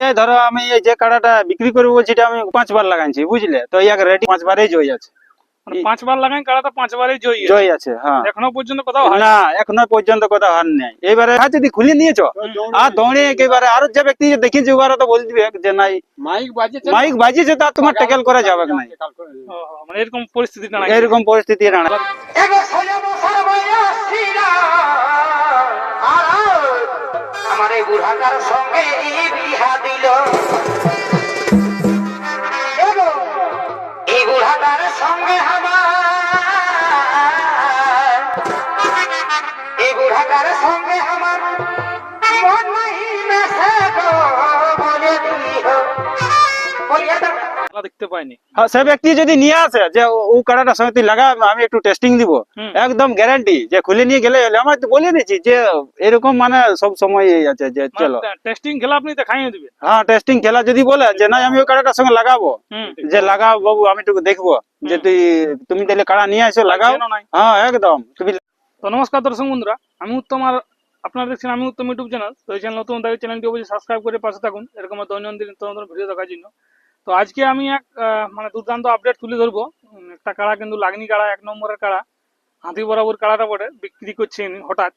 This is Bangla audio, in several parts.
এই ধরো আমি এই যে কাড়াটা বিক্রি করবো বলছি এটা আমি 5 বার লাগাইছি বুঝলে, তো ইয়াকে রেডি 5 বারেই জয় আছে। মানে 5 বার লাগাই কাড়াটা 5 বারই জয়ী আছে। জয় আছে, হ্যাঁ। এখনো পর্যন্ত কোথাও হয় না, এখনো পর্যন্ত কোথাও হার নেই। এবারে হাত যদি খুলে নিয়েছো আর দৌড়ে একেবারে আর যে ব্যক্তি দেখেছি ওরা তো বলে দিবে যে নাই মাইক বাজিছে তা তোমার ট্যাকেল করা যাবে না। মানে এরকম পরিস্থিতিটা না এরকম পরিস্থিতি দাঁড়ায়। আমার এই বুড়াটার সঙ্গে বিহা দিল, এই বুড়াটার সঙ্গে আমার, এই বুড়াটার সঙ্গে আমার মন নাই মেশে গো বলে দিও, বলিয়া দাও। দেখতে পাইনি। হ্যাঁ, সে ব্যক্তি যদি নিয়ে আসে যে ও কাড়াটার সঙ্গে তুই লাগা, আমি একটু টেস্টিং দিব, একদম গ্যারান্টি যে খুলে নিয়ে গেলে আমার তো বলে দিয়েছি যে এরকম মানে সব সময় আছে যে চলো টেস্টিং খেলা আপনি দেখাইয়ে দিবেন। হ্যাঁ, টেস্টিং খেলা যদি বলে যে না আমি ওই কাড়াটার সঙ্গে লাগাবো, যে লাগাও বাবু আমি একটু দেখবো যে তুমি তাহলে কাড়া নিয়ে আসো লাগাও। হ্যাঁ একদম। তুমি তো নমস্কার দর্শক বন্ধুরা, আমি উত্তম আর আপনারা দেখছেন আমি উত্তম ইউটিউব চ্যানেল। তো এই চ্যানেল নতুন তাই চ্যানেলটি অবশ্যই সাবস্ক্রাইব করে পাশে থাকুন এরকম দৈনন্দিন ভিডিও দেখার জন্য। তো আজকে আমি এক মানে দুর্দান্ত আপডেট তুলে ধরবো। একটা কাড়া কিন্তু লাগনি কাড়া, 1 নম্বরের কাড়া, হাতি বরাবর কাড়াটা বটে, বিক্রি করছেন হঠাৎ।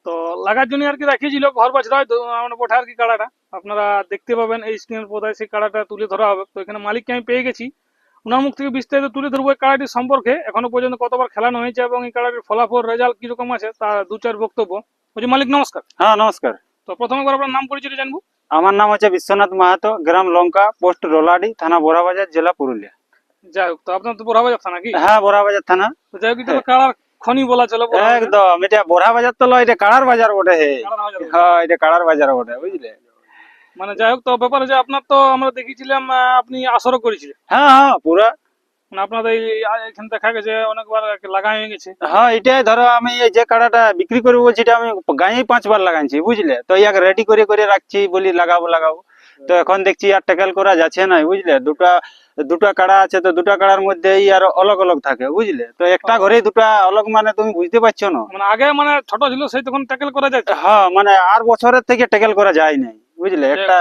তো লাগার জন্য আর কি রাখিয়েছিল ঘর বাছরা মানে বটে আর কি কাড়াটা আপনারা দেখতে পাবেন এই স্ক্রিনের পর্দায় সেই কাড়াটা তুলে ধরা হবে। তো এখানে মালিককে আমি পেয়ে গেছি, ওনার মুখ থেকে বিস্তারিত তুলে ধরবো এই কাড়াটির সম্পর্কে, এখনো পর্যন্ত কতবার খেলানো হয়েছে এবং এই কাড়াটির ফলাফল রেজাল্ট কিরকম আছে তার 2-4 বক্তব্য। বলছি মালিক নমস্কার। হ্যাঁ নমস্কার। তো প্রথমে একবার আপনার নাম পরিচয় জানবো। আমার নাম হচ্ছে বিশ্বনাথ মাহাতো, গ্রাম লঙ্কা, পোস্ট রোলাডি, থানা বোরাবাজার, জেলা পুরুলিয়া। যাই হোক, তো আপনার তো বোরাবাজার থানা কি? হ্যাঁ বোরাবাজার থানা। তো যাই হোক, এটা কাড়ার খনি বলা চলে। একদম, এটা বোরাবাজার তো লয়, এটা কাড়ার বাজার বটে। কাড়ার বাজার বটে। হ্যাঁ এটা কাড়ার বাজার বটে বুঝলে। মানে যাই হোক, তো ব্যাপারে যে আপনার তো আমরা দেখেছিলাম আপনি আসরও করেছিলেন। হ্যাঁ হ্যাঁ পুরা। মানে আপনাদের এখানে দেখা গেছে অনেকবার লাগা হয়ে গেছে। হ্যাঁ এটাই ধরো আমি এই যে কাড়াটা বিক্রি করবো বলছি এটা আমি গাঁয়ে 5 বার লাগাইছি বুঝলে, তো ইয়াকে রেডি করে করে রাখছি বলি লাগাবো লাগাবো। তো এখন দেখছি আর ট্যাকেল করা যাচ্ছে না বুঝলে, দুটা কাড়া আছে, তো দুটা কাড়ার মধ্যে আর অলগ অলগ থাকে বুঝলে, তো একটা ঘরে দুটা অলগ মানে তুমি বুঝতে পারছো না। মানে আগে মানে ছোট ছিল সেই তখন ট্যাকেল করা যায়। হ্যাঁ মানে আর বছরের থেকে ট্যাকেল করা যায় নাই বুঝলে। একটা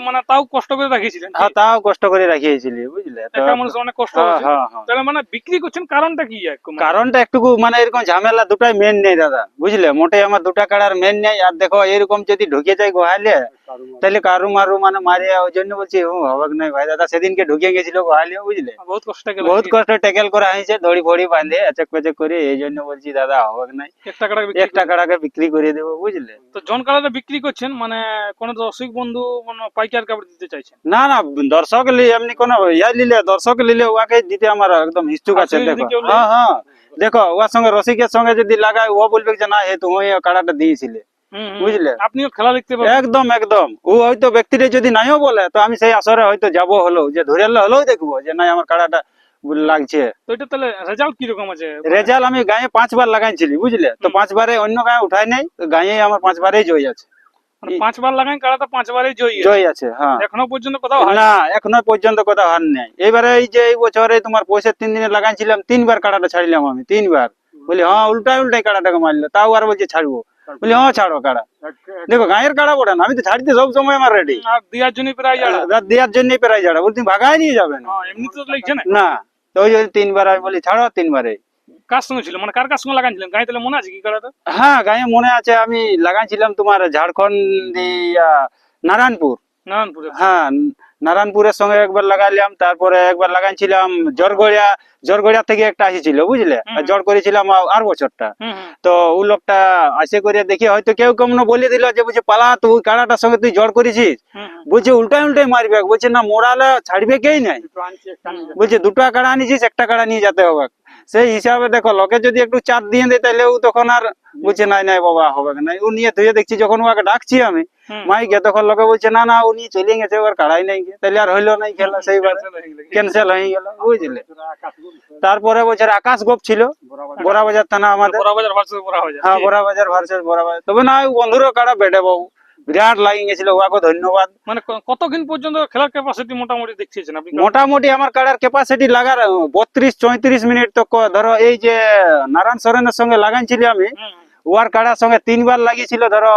মানে তাও কষ্ট করে রাখিয়েছিলেন। হ্যাঁ তাও কষ্ট করে রাখিয়েছিলি বুঝলে। একটা মানুষ অনেক কষ্ট হচ্ছে। তাহলে মানে বিক্রি করছেন কারণটা কি? কারণটা একটু মানে এরকম ঝামেলা দুটাই মেন নেই দাদা বুঝলে, মোটে আমার দুটা কাড়ার মেন নেই। আর দেখো এরকম যদি ঢুকে যায় গোহালে তাহলে কারু মারু মানে মারিয়া, ওই জন্য বলছি হবে নাই ভাই দাদা। সেদিনকে ঢুকে গেছিল গোহালে বুঝলে, বহুত কষ্ট ট্যাকেল করা হয়েছে, দড়ি ফড়ি বাঁধে আচক পেচক করে, এই জন্য বলছি দাদা হবে নাই, একটা কাড়াকে বিক্রি করে দেবো বুঝলে। তো জন কাড়াটা বিক্রি করছেন মানে কোন দর্শক বন্ধু মানে পাইকার কাপড় দিতে চাইছেন? না না, দর্শক এমনি কোন ইয়া নিলে, দর্শক নিলে ওকে দিতে আমার একদম হিস্টুক আছে। দেখো হ্যাঁ হ্যাঁ দেখো ওর সঙ্গে রসিকের সঙ্গে যদি লাগায় ও বলবে যে না হে তুমি কাড়াটা দিয়েছিলে বুঝলে। আপনিও খেলা দেখতে পাবেন। একদম একদম। ও হয়তো ব্যক্তিটা যদি নাইও বলে তো আমি সেই আসরে হয়তো যাবো, হলো যে ধরে হলেও দেখবো যে না আমার কাড়াটা লাগছে। তো এটা তাহলে রেজাল্ট কিরকম আছে? রেজাল্ট আমি গায়ে 5 বার লাগাইছিলি বুঝলে, তো 5 বারে অন্য গায়ে উঠাই নাই, গায়ে আমার 5 বারেই জয় আছে। 5 বার লাগাই কাড়াটা 5 বারই জয় আছে। হ্যাঁ এখনো পর্যন্ত কোথাও না, এখনো পর্যন্ত কোথাও হার নেই। এবারে এই যে এই বছরে তোমার পয়সা 3 দিনে লাগাইছিলাম, 3 বার কাড়াটা ছাড়িলাম আমি, 3 বার। বলি হ্যাঁ উল্টাই কাড়াটাকে মারলো, তাও আর বলছে ছাড়বো, বলি হ্যাঁ ছাড়ো কাড়া। দেখো গায়ের কাড়া বটে না, আমি তো ছাড়তে সব সময় আমার রেডি, দেওয়ার জন্য প্রায় দেওয়ার জন্য প্রায় যাড়া। বলছি ভাগাই নিয়ে যাবে না, এমনি তো লাগছে না। তো ওই 3 বার আমি বলি ছাড়ো, 3 বারে। কার সঙ্গে ছিল মানে কার সঙ্গে লাগাইছিলেন গায়ে? তাহলে মনে আছে কি কাড়াটা? হ্যাঁ গায়ে মনে আছে, আমি লাগাইছিলাম তোমার ঝাড়খন্ড নারায়ণপুর। হ্যাঁ নারায়ণপুরের সঙ্গে একবার লাগাইলাম, তারপরে একবার লাগাইছিলাম জরগড়িয়া থেকে একটা আসেছিল বুঝলে, জড় করেছিলাম আর বছরটা। তো ও লোকটা আসে করে দেখি হয়তো কেউ কেমন বলে দিল যে বুঝে পালা তুই কাড়াটার সঙ্গে তুই জড় করেছিস, বলছে উল্টাই মারবে, বলছে না মোড়ালে ছাড়বে কেই নাই, বলছে 2টা কাড়া আনিছিস, একটা কাড়া নিয়ে যেতে হবে। সেই হিসাবে দেখো লোকে যদি একটু চাপ দিয়ে দেয় তাহলে ও তখন আর বলছে নাই নাই বাবা হবে না, ও নিয়ে ধুয়ে দেখছি যখন ওকে ডাকছি আমি মাইকে, তখন লোকে বলছে না না ও নিয়ে চলে গেছে, ওর কাড়াই নাই, তাহলে আর হইলো নাই খেলা, সেইবার ক্যান্সেল হয়ে গেল বুঝলে। তারপরে বছর আকাশ গোপ ছিল বোরাবাজার থানা আমাদের। হ্যাঁ বোরাবাজার ভার্সেস বোরাবাজার। তবে না বন্ধুরও কাড়া বেড়ে বাবু বিরাট লাগি গেছিল, ওকে ধন্যবাদ। মানে কতদিন পর্যন্ত খেলার ক্যাপাসিটি মোটামুটি দেখছেন আপনি? মোটামুটি আমার কাড়ার ক্যাপাসিটি লাগার 32-34 মিনিট তো। ধরো এই যে নারায়ণ সরেনের সঙ্গে লাগাইছিলি আমি, ওয়ার কাড়ার সঙ্গে 3 বার লাগিয়েছিল ধরো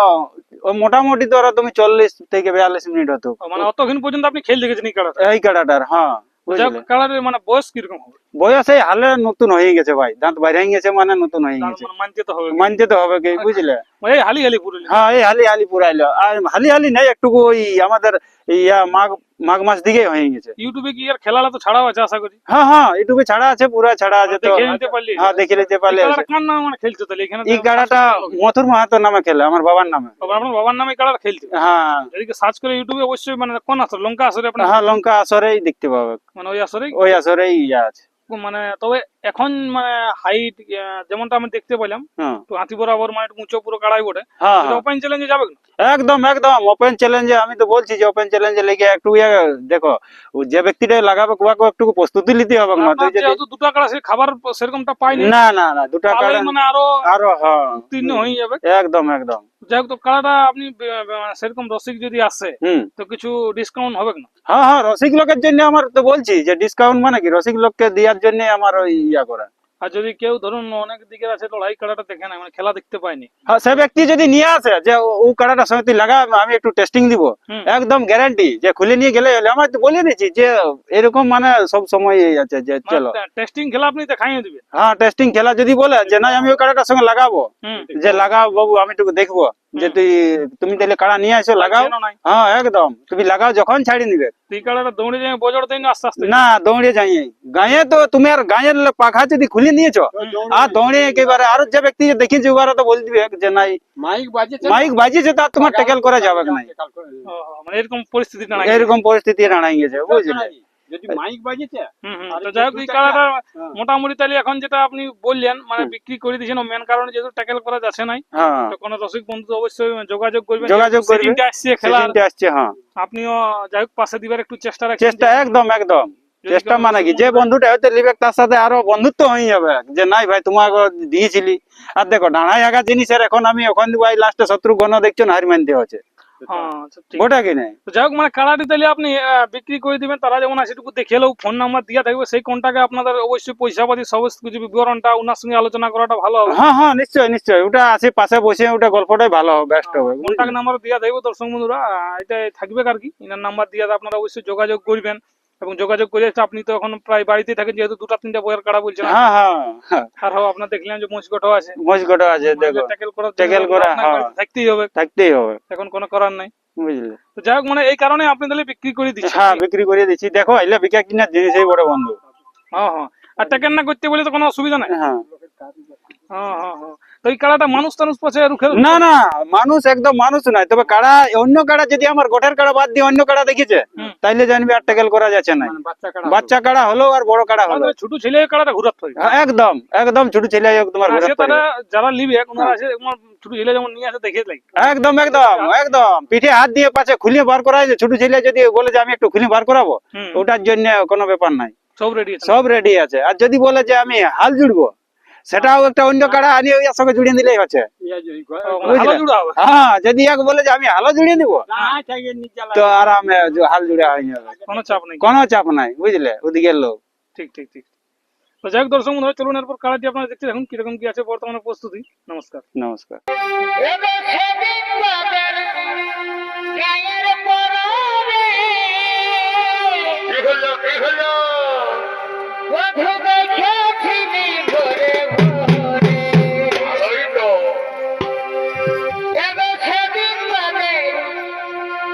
ও মোটামুটি ধরো তুমি 40 থেকে 42 মিনিট হতো মানে অতক্ষণ পর্যন্ত আপনি খেল দেখেছেন এই কাড়াটা? এই কাড়াটার। হ্যাঁ বুঝলে, কাড়ার মানে বয়স কিরকম হবে? বয়স এই হালে নতুন হয়ে গেছে ভাই, দাঁত বাইরে হয়ে গেছে মানে নতুন হয়ে তার গেছে, মানে মানতে তো হবে, মানতে তো হবে কি বুঝলে। এই হালি হালি পুরো। হ্যাঁ এই হালি হালি পুরাইলো, আর হালি হালি নেই একটু ওই আমাদের ইয়া মাঘ মাঘ মাস দিকে হয়ে গেছে। ইউটিউবে কি আর খেলালা তো ছাড়াও আছে আশা করি? হ্যাঁ হ্যাঁ ইউটিউবে ছাড়া আছে, পুরা ছাড়া আছে তো। দেখে নিতে পারলি? হ্যাঁ দেখে নিতে পারলে। এই কাড়াটা কার নামে মানে খেলছো তাহলে এখানে? এই গাড়াটা মথুর মাহাতোর নামে খেলে, আমার বাবার নামে। আপনার বাবার নামে কাড়াটা খেলছো? হ্যাঁ এদিকে সার্চ করে ইউটিউবে অবশ্যই মানে কোন আসর, লঙ্কা আসরে আপনার? হ্যাঁ লঙ্কা আসরেই দেখতে পাবে, মানে ওই আসরেই ওই আসরেই ইয়া আছে। মানে তবে এখন মানে হাইট যেমনটা আমি দেখতে পেলাম হ্যাঁ তো হাতি বরাবর মানে একটু উঁচু পুরো কাড়াই বটে, হ্যাঁ এটা ওপেন চ্যালেঞ্জে যাবে না? একদম একদম ওপেন চ্যালেঞ্জে, আমি তো বলছি যে ওপেন চ্যালেঞ্জে লেগে একটু দেখো ও যে ব্যক্তিটা লাগাবে ওকে একটু প্রস্তুতি নিতে হবে না। আপনার যেহেতু দুটো কাড়া সে খাবার সেরকমটা পাইনি, না না না দুটা পারলে কারণ মানে আরো আরো হ্যাঁ উত্তীর্ণ হয়ে যাবে। একদম একদম। যাই হোক, তো কাড়াটা আপনি সেরকম রসিক যদি আসে হুম তো কিছু ডিসকাউন্ট হবে না? হ্যাঁ হ্যাঁ রসিক লোকের জন্য আমার তো বলছি যে ডিসকাউন্ট মানে কি রসিক লোককে দেওয়ার জন্য আমার ওই ইয়া করা। আর যদি কেউ ধরুন অনেক দিকের আছে লড়াই কাড়াটা দেখে না মানে খেলা দেখতে পায়নি, হ্যাঁ সে ব্যক্তি যদি নিয়ে আসে যে ও কাড়াটা সঙ্গে তুই লাগা, আমি একটু টেস্টিং দিব, হুম। একদম গ্যারান্টি যে খুলে নিয়ে গেলে হলে। আমার তো বলে দিচ্ছি যে এরকম মানে সব সময় আছে যে চলো টেস্টিং খেলা আপনি দেখাইয়ে দিবেন। হ্যাঁ টেস্টিং খেলা যদি বলে যে না আমি ওই কাড়াটার সঙ্গে লাগাবো, হুম। যে লাগাও বাবু আমি একটু দেখবো যে তুমি তাহলে কাড়া নিয়ে আসো লাগাও। কেন নাই? হ্যাঁ একদম তুমি লাগাও যখন ছাড়ি নিবে। এই কাড়াটা দৌড়ে যাই বজর দেয় না আস্তে আস্তে? না দৌড়ে যাই গায়ে তো তুমি আর গায়ের পাখা যদি খুলে নিয়েছো আর দৌড়ে একেবারে, আর যে ব্যক্তি যে দেখিয়েছে ওরা তো বলে দিবে যে নাই মাইক বাজিয়েছে তার তোমার ট্যাকেল করা যাবে না। ও, মানে এরকম পরিস্থিতি না? এরকম পরিস্থিতি দাঁড়াই গেছে বুঝলে। যদি মাইক বাজিছে তো যাই হোক, এই কাড়াটা মোটামুটি তাহলে এখন যেটা আপনি বললেন মানে বিক্রি করে দিয়েছেন মেন কারণে যেহেতু ট্যাকেল করা যাচ্ছে নাই, হ্যাঁ তো কোনো রসিক বন্ধু অবশ্যই যোগাযোগ করবেন, যোগাযোগ করবে, সিজনটা আসছে খেলা, সিজনটা আসছে। হ্যাঁ আপনিও যাই হোক পাশে দিবার একটু চেষ্টা রাখছেন। চেষ্টা একদম একদম যদি চেষ্টা কোনো মানে কি রসিক যে বন্ধু- বন্ধুটা হয়তো লিবে তার সাথে আরো বন্ধুত্ব হয়ে যাবে যে নাই ভাই তোমাকে দিয়েছিলি। আর দেখো ডাঁড়াই আগা জিনিসের এখন আমি ওখান দিয়ে লাস্টে শত্রু গণ দেখছো না হার মানতে হচ্ছে, হ্যাঁ আচ্ছা, ঠিক। ওটা কি নাই। তো যাই হোক মানে কাড়াটি তাহলে আপনি বিক্রি করে দিবেন, তারা যেমন আছে সেটুকু দেখে এলেও ফোন নাম্বার দেওয়া থাকবে, সেই কন্টাক্টে আপনাদের অবশ্যই পয়সাপাতি সমস্ত কিছু বিবরণটা ওনার সঙ্গে আলোচনা করাটা ভালো হবে। হ্যাঁ হ্যাঁ নিশ্চয় নিশ্চয়, ওটা আছে পাশে বসে ওটা গল্পটাই ভালো হবে, বেস্ট হবে। কন্টাক্ট নাম্বার দেওয়া থাকবে দর্শক বন্ধুরা, এটা থাকবে আর কি, এনার নাম্বার দিয়ে আপনারা অবশ্যই যোগাযোগ করবেন, এবং যোগাযোগ করে আপনি তো এখন প্রায় বাড়িতে থাকেন যেহেতু দুটা তিনটা বইয়ের কাড়া বলছেন। হ্যাঁ হ্যাঁ হ্যাঁ আর আপনার দেখলেন যে মহিষগড় আছে, মজগটা আছে দেখো, ট্যাকেল করার ট্যাকেল করা, হ্যাঁ। থাকতেই হবে, থাকতেই হবে এখন কোনো করার নাই। বুঝলে। তো যাই হোক মানে এই কারণে আপনি তাহলে বিক্রি করে দিচ্ছেন। হ্যাঁ বিক্রি করে দিচ্ছি, দেখো এলে বিকা কিনার জিনিসই বড় বন্ধু। হ্যাঁ হ্যাঁ, আর ট্যাকেল না করতে বলে তো কোনো অসুবিধা নাই। হ্যাঁ হ্যাঁ হ্যাঁ হ্যাঁ, তো এই কাড়াটা মানুষ টানুষ পাশে রুখে না না মানুষ একদম মানুষ নাই, তবে কাড়া অন্য কাড়া যদি আমার গোঠের কাড়া বাদ দিয়ে অন্য কাড়া দেখেছে হুম। তাইলে জানবি আর ট্যাকেল করা যাচ্ছে না। বাচ্চা কাড়া হলো আর বড় কাড়া হলো, আমাদের ছোট ছেলে কাড়াটা ঘুরাতে হয়। হ্যাঁ, একদম একদম ছোট ছেলে হোক তোমার আছে ঘোরাতে তারা পারবে। যারা লিবে ওনারা আছে তোমার ছোট ছেলে যেমন নিয়ে আসে দেখে লাগে। একদম একদম একদম পিঠে হাত দিয়ে পাশে খুলে বার করা হয়েছে, ছোট ছেলে যদি বলে যে আমি একটু খুলে বার করাবো হুম, ওটার জন্য কোনো ব্যাপার নাই, সব রেডি আছে। সব রেডি আছে। আর যদি বলে যে আমি হাল জুড়বো সেটাও একটা অন্য কাড়া আনিয়ে ওর সঙ্গে জুড়িয়ে দিলেই হচ্ছে। মানে ভালো জুড়া হবে। হ্যাঁ যদি এক বলে যে আমি হালও জুড়িয়ে দিব তো আরামে হাল জুড়ে হয়ে যাবে, কোনো চাপ নেই। কোনো চাপ নাই বুঝলে ওদিকের লোক। ঠিক ঠিক ঠিক। তো যাই হোক দর্শক বন্ধুরা, চলুন এরপর কাড়াটি আপনারা দেখতে দেখুন কিরকম কি আছে বর্তমানে প্রস্তুতি। নমস্কার। নমস্কার। এবে সেদিন বাজার গায়ের পরনে কি হলো বধূ দেখেছিলি ভোরে ভোরে এবে সেদিন বাজার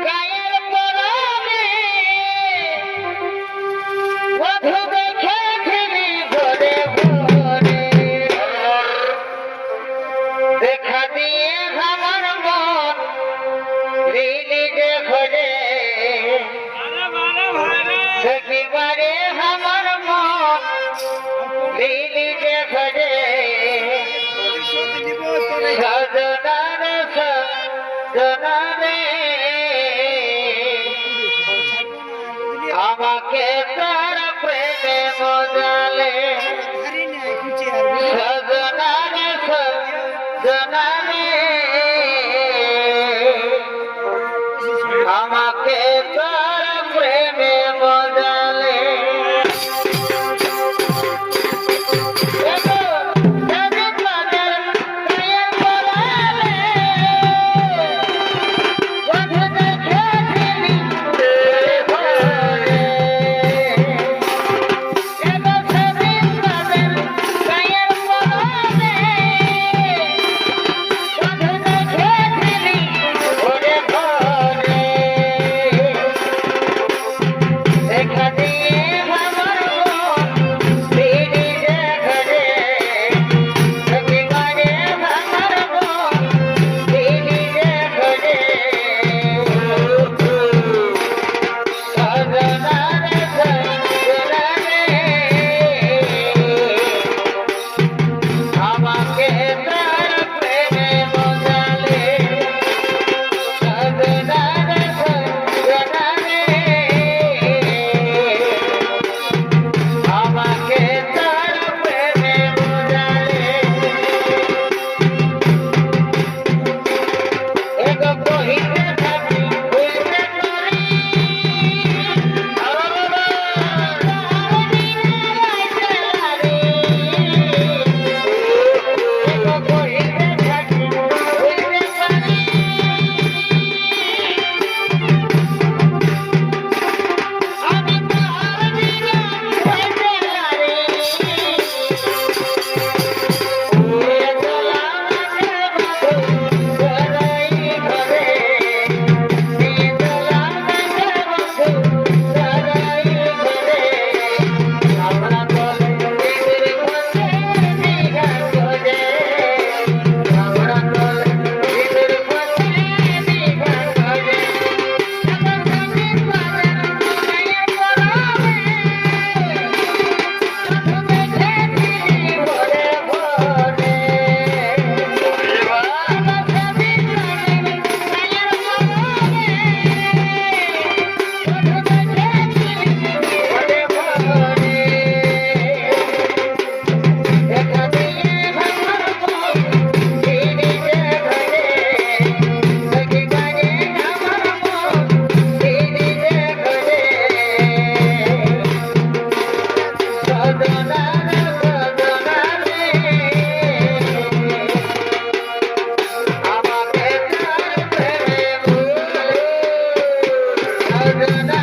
গায়ের পরনে বধূ দেখেছিলি ভোরে ভোরে দেখা দিয়ে আমার মন রিলি ঘরে একেবারে আমার মন রিলি ঘরে সজনারে সজনারে আমাকে তার প্রেমে মজালে সজনারে সজনারে আমাকে তার প্রেমে মজালে সজনা